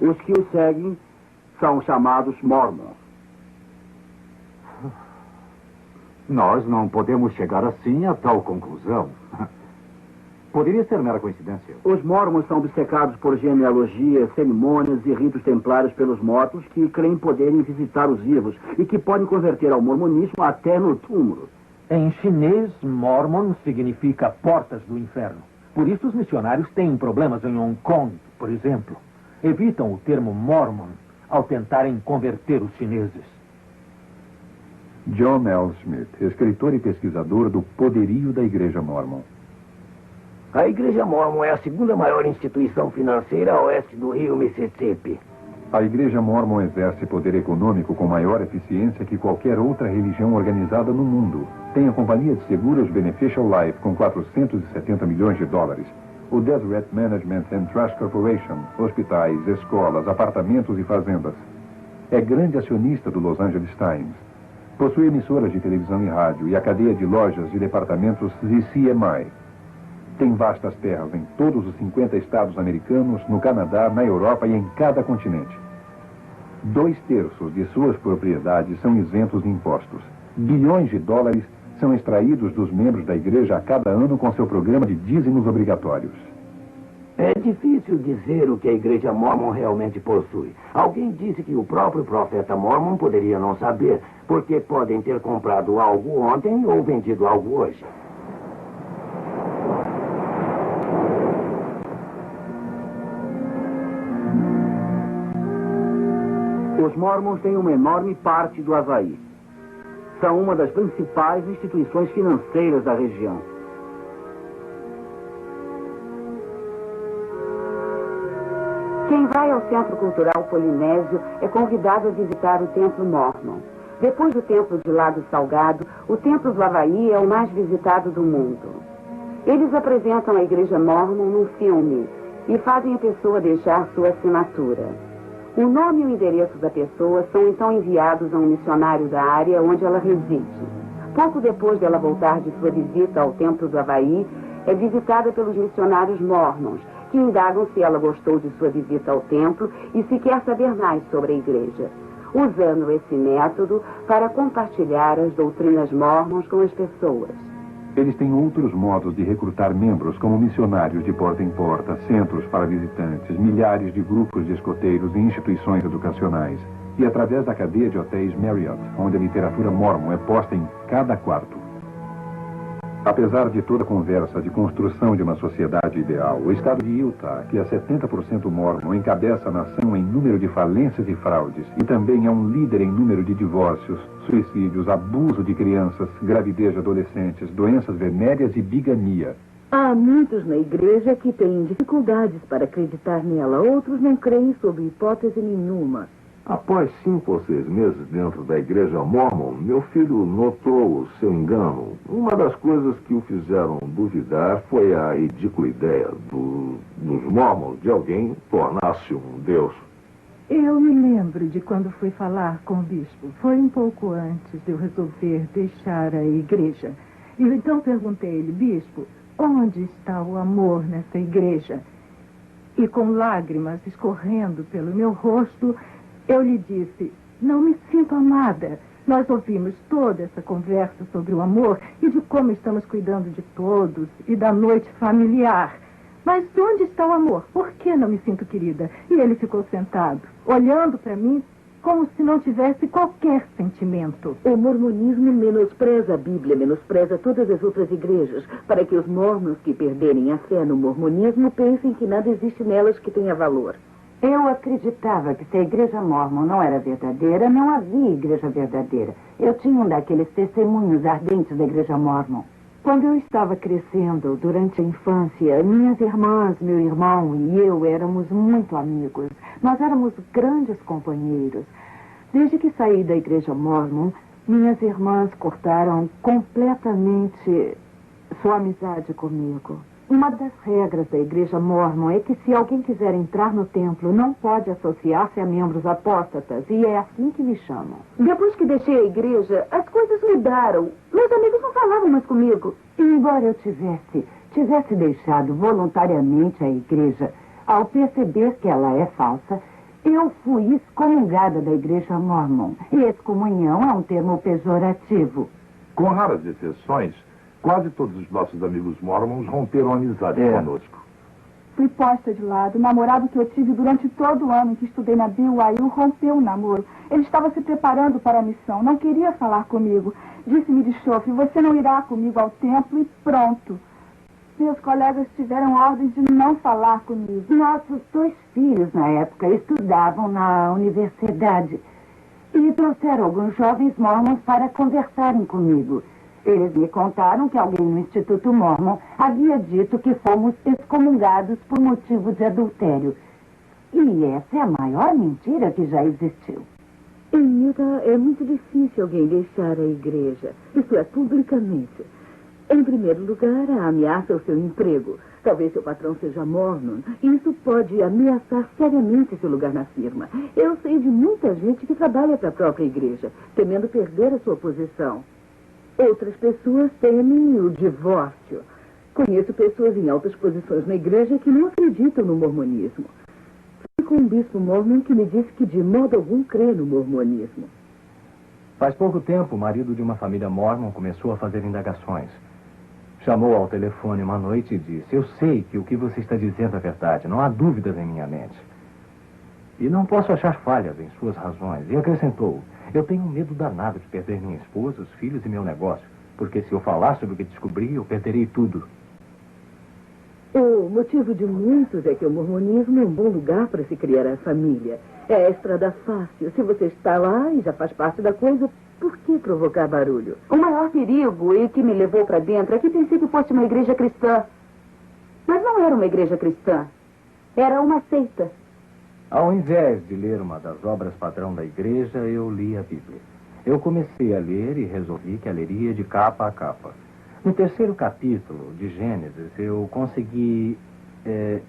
Os que o seguem são chamados Mormons. Nós não podemos chegar assim a tal conclusão. Poderia ser mera coincidência. Os mormons são obcecados por genealogias, cerimônias e ritos templários pelos mortos que creem poderem visitar os vivos e que podem converter ao mormonismo até no túmulo. Em chinês, Mormon significa portas do inferno. Por isso os missionários têm problemas em Hong Kong, por exemplo. Evitam o termo Mormon ao tentarem converter os chineses. John L. Smith, escritor e pesquisador do poderio da Igreja Mormon. A Igreja Mormon é a segunda maior instituição financeira a oeste do rio Mississippi. A Igreja Mormon exerce poder econômico com maior eficiência que qualquer outra religião organizada no mundo. Tem a companhia de seguros Beneficial Life com 470 milhões de dólares. O Deseret Management and Trust Corporation, hospitais, escolas, apartamentos e fazendas. É grande acionista do Los Angeles Times. Possui emissoras de televisão e rádio e a cadeia de lojas de departamentos CMI. Tem vastas terras em todos os 50 estados americanos, no Canadá, na Europa e em cada continente. 2/3 de suas propriedades são isentos de impostos. Bilhões de dólares são extraídos dos membros da igreja a cada ano com seu programa de dízimos obrigatórios. É difícil dizer o que a Igreja Mormon realmente possui. Alguém disse que o próprio profeta Mormon poderia não saber, porque podem ter comprado algo ontem ou vendido algo hoje. Os Mormons têm uma enorme parte do Havaí. São uma das principais instituições financeiras da região. Quem vai ao Centro Cultural Polinésio é convidado a visitar o Templo Mormon. Depois do Templo de Lago Salgado, o Templo do Havaí é o mais visitado do mundo. Eles apresentam a Igreja Mormon num filme e fazem a pessoa deixar sua assinatura. O nome e o endereço da pessoa são então enviados a um missionário da área onde ela reside. Pouco depois dela voltar de sua visita ao Templo do Havaí, é visitada pelos missionários mormons, que indagam se ela gostou de sua visita ao templo e se quer saber mais sobre a igreja, usando esse método para compartilhar as doutrinas mormons com as pessoas. Eles têm outros modos de recrutar membros, como missionários de porta em porta, centros para visitantes, milhares de grupos de escoteiros e instituições educacionais. E através da cadeia de hotéis Marriott, onde a literatura mormon é posta em cada quarto. Apesar de toda a conversa de construção de uma sociedade ideal, o estado de Utah, que é 70% mormon, encabeça a nação em número de falências e fraudes, e também é um líder em número de divórcios, suicídios, abuso de crianças, gravidez de adolescentes, doenças venéreas e bigamia. Há muitos na igreja que têm dificuldades para acreditar nela. Outros não creem sob hipótese nenhuma. Após 5 ou 6 meses dentro da Igreja Mormon, meu filho notou o seu engano. Uma das coisas que o fizeram duvidar foi a ridícula ideia dos Mormons de alguém tornar-se um Deus. Eu me lembro de quando fui falar com o bispo. Foi um pouco antes de eu resolver deixar a igreja. E então perguntei a ele, bispo, onde está o amor nessa igreja? E com lágrimas escorrendo pelo meu rosto, eu lhe disse, não me sinto amada. Nós ouvimos toda essa conversa sobre o amor e de como estamos cuidando de todos e da noite familiar. Mas onde está o amor? Por que não me sinto querida? E ele ficou sentado, olhando para mim como se não tivesse qualquer sentimento. O mormonismo menospreza a Bíblia, menospreza todas as outras igrejas, para que os mormons que perderem a fé no mormonismo pensem que nada existe nelas que tenha valor. Eu acreditava que se a igreja mormon não era verdadeira, não havia igreja verdadeira. Eu tinha um daqueles testemunhos ardentes da igreja mormon. Quando eu estava crescendo, durante a infância, minhas irmãs, meu irmão e eu éramos muito amigos. Nós éramos grandes companheiros. Desde que saí da igreja mormon, minhas irmãs cortaram completamente sua amizade comigo. Uma das regras da igreja mormon é que se alguém quiser entrar no templo, não pode associar-se a membros apóstatas, e é assim que me chamam. Depois que deixei a igreja, as coisas mudaram. Meus amigos não falavam mais comigo. E embora eu tivesse deixado voluntariamente a igreja, ao perceber que ela é falsa, eu fui excomungada da igreja mormon. E excomunhão é um termo pejorativo. Com raras exceções, Quase todos os nossos amigos mormons romperam amizade conosco. Fui posta de lado. O namorado que eu tive durante todo o ano em que estudei na BYU rompeu o namoro. Ele estava se preparando para a missão. Não queria falar comigo. Disse-me de chofre, você não irá comigo ao templo e pronto. Meus colegas tiveram ordens de não falar comigo. Nossos 2 filhos, na época, estudavam na universidade e trouxeram alguns jovens mormons para conversarem comigo. Eles me contaram que alguém no Instituto Mormon havia dito que fomos excomungados por motivo de adultério. E essa é a maior mentira que já existiu. Emilda, é muito difícil alguém deixar a igreja. Isso é, publicamente. Em primeiro lugar, a ameaça ao seu emprego. Talvez seu patrão seja mormon. E isso pode ameaçar seriamente seu lugar na firma. Eu sei de muita gente que trabalha para a própria igreja, temendo perder a sua posição. Outras pessoas temem o divórcio. Conheço pessoas em altas posições na igreja que não acreditam no mormonismo. Fui com um bispo mormon que me disse que de modo algum crê no mormonismo. Faz pouco tempo, o marido de uma família mormon começou a fazer indagações. Chamou ao telefone uma noite e disse: eu sei que o que você está dizendo é verdade, não há dúvidas em minha mente. E não posso achar falhas em suas razões. E acrescentou: eu tenho um medo danado de perder minha esposa, os filhos e meu negócio. Porque se eu falar sobre o que descobri, eu perderei tudo. O motivo de muitos é que o mormonismo é um bom lugar para se criar a família. É a estrada fácil. Se você está lá e já faz parte da coisa, por que provocar barulho? O maior perigo e que me levou para dentro é que pensei que fosse uma igreja cristã. Mas não era uma igreja cristã. Era uma seita. Ao invés de ler uma das obras padrão da igreja, eu li a Bíblia. Eu comecei a ler e resolvi que a leria de capa a capa. No 3º capítulo de Gênesis, eu consegui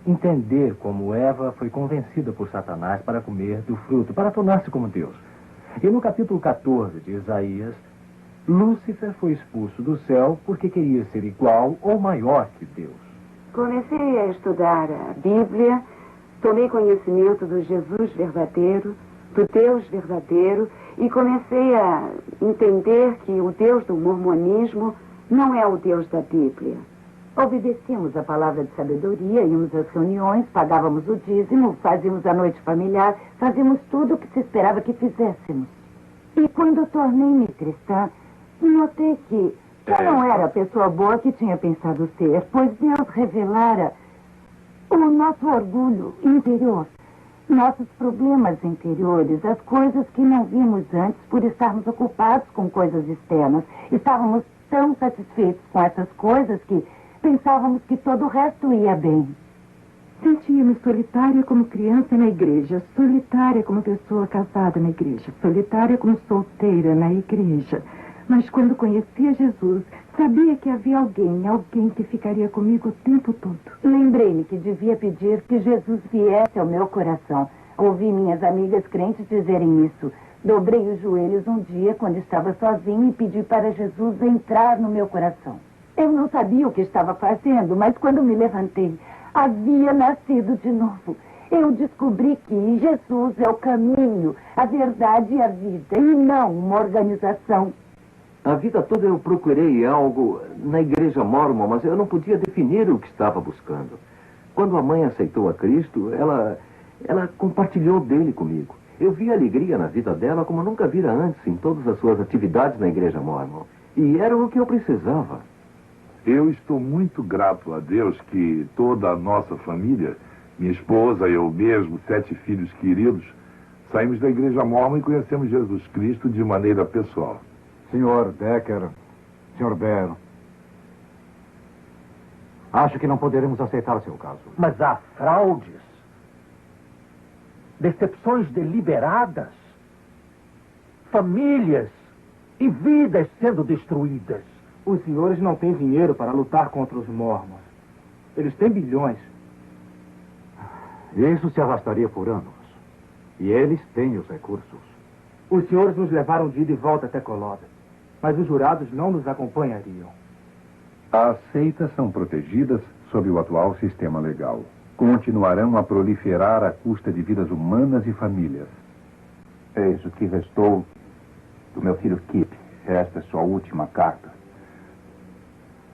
entender como Eva foi convencida por Satanás para comer do fruto, para tornar-se como Deus. E no capítulo 14 de Isaías, Lúcifer foi expulso do céu porque queria ser igual ou maior que Deus. Comecei a estudar a Bíblia, tomei conhecimento do Jesus verdadeiro, do Deus verdadeiro, e comecei a entender que o Deus do mormonismo não é o Deus da Bíblia. Obedecíamos a palavra de sabedoria, íamos às reuniões, pagávamos o dízimo, fazíamos a noite familiar, fazíamos tudo o que se esperava que fizéssemos. E quando tornei-me cristã, notei que eu não era a pessoa boa que tinha pensado ser, pois Deus revelara o nosso orgulho interior, nossos problemas interiores, as coisas que não vimos antes por estarmos ocupados com coisas externas. Estávamos tão satisfeitos com essas coisas que pensávamos que todo o resto ia bem. Sentia-me solitária como criança na igreja, solitária como pessoa casada na igreja, solitária como solteira na igreja. Mas quando conhecia Jesus, sabia que havia alguém que ficaria comigo o tempo todo. Lembrei-me que devia pedir que Jesus viesse ao meu coração. Ouvi minhas amigas crentes dizerem isso. Dobrei os joelhos um dia quando estava sozinho e pedi para Jesus entrar no meu coração. Eu não sabia o que estava fazendo, mas quando me levantei, havia nascido de novo. Eu descobri que Jesus é o caminho, a verdade e a vida, e não uma organização. A vida toda eu procurei algo na igreja mormon, mas eu não podia definir o que estava buscando. Quando a mãe aceitou a Cristo, ela compartilhou dele comigo. Eu vi alegria na vida dela como nunca vira antes em todas as suas atividades na igreja mormon. E era o que eu precisava. Eu estou muito grato a Deus que toda a nossa família, minha esposa, eu mesmo, 7 filhos queridos, saímos da igreja mormon e conhecemos Jesus Cristo de maneira pessoal. Senhor Decker, Sr. Baer, acho que não poderemos aceitar seu caso. Mas há fraudes, decepções deliberadas, famílias e vidas sendo destruídas. Os senhores não têm dinheiro para lutar contra os mormons. Eles têm bilhões. Isso se arrastaria por anos. E eles têm os recursos. Os senhores nos levaram de ida e volta até Coloda, mas os jurados não nos acompanhariam. As seitas são protegidas sob o atual sistema legal. Continuarão a proliferar à custa de vidas humanas e famílias. Eis o que restou do meu filho Kip. Esta é sua última carta.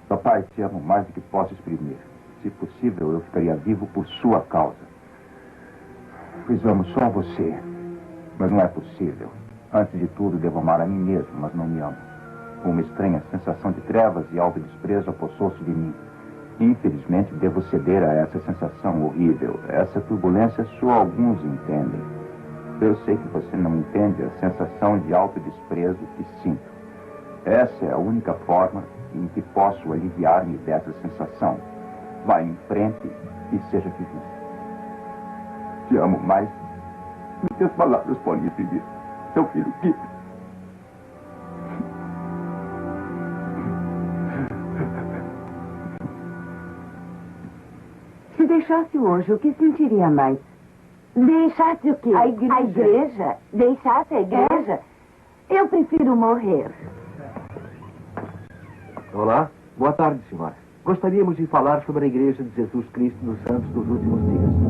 Papai, te amo mais do que posso exprimir. Se possível, eu ficaria vivo por sua causa. Pois amo só você. Mas não é possível. Antes de tudo, devo amar a mim mesmo, mas não me amo. Uma estranha sensação de trevas e autodesprezo apossou-se de mim. Infelizmente, devo ceder a essa sensação horrível. Essa turbulência só alguns entendem. Eu sei que você não entende a sensação de autodesprezo que sinto. Essa é a única forma em que posso aliviar-me dessa sensação. Vá em frente e seja feliz. Te amo mais do que as palavras podem expressar. Seu filho, Kip. Se deixasse hoje, o que sentiria mais? Deixasse o quê? A igreja. A igreja? Deixasse a igreja? Eu prefiro morrer. Olá, boa tarde, senhora. Gostaríamos de falar sobre a Igreja de Jesus Cristo dos Santos dos Últimos Dias.